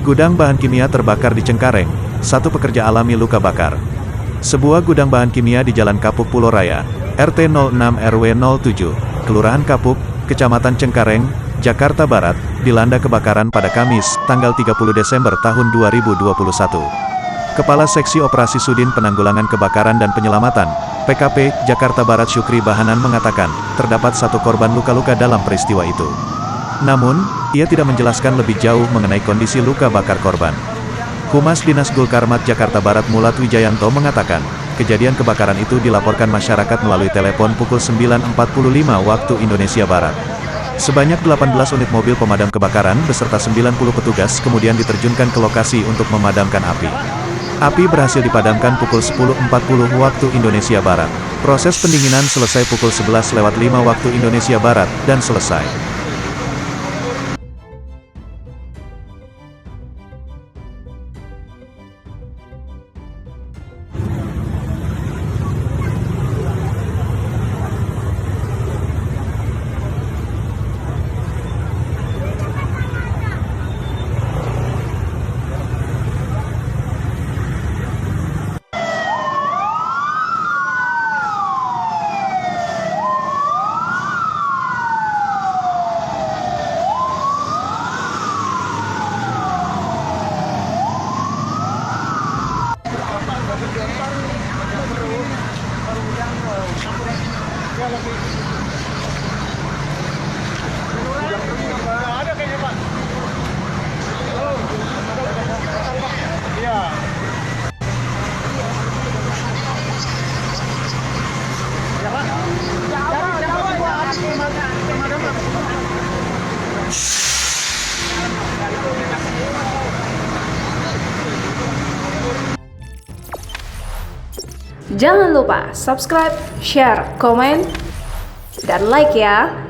Gudang bahan kimia terbakar di Cengkareng, satu pekerja alami luka bakar. Sebuah gudang bahan kimia di Jalan Kapuk Pulau Raya, RT 06 RW 07, Kelurahan Kapuk, Kecamatan Cengkareng, Jakarta Barat, dilanda kebakaran pada Kamis, tanggal 30 Desember tahun 2021. Kepala Seksi Operasi Sudin Penanggulangan Kebakaran dan Penyelamatan, PKP, Jakarta Barat Syukri Bahanan mengatakan, terdapat satu korban luka-luka dalam peristiwa itu. Namun, ia tidak menjelaskan lebih jauh mengenai kondisi luka bakar korban. Humas Dinas Gulkarmat Jakarta Barat Mulat Wijayanto mengatakan, kejadian kebakaran itu dilaporkan masyarakat melalui telepon pukul 9.45 waktu Indonesia Barat. Sebanyak 18 unit mobil pemadam kebakaran beserta 90 petugas kemudian diterjunkan ke lokasi untuk memadamkan api. Api berhasil dipadamkan pukul 10.40 waktu Indonesia Barat. Proses pendinginan selesai pukul 11.05 waktu Indonesia Barat dan selesai. Ada kayaknya Pak. Iya. Ya Pak. Jangan lupa subscribe, share, komen, dan like ya.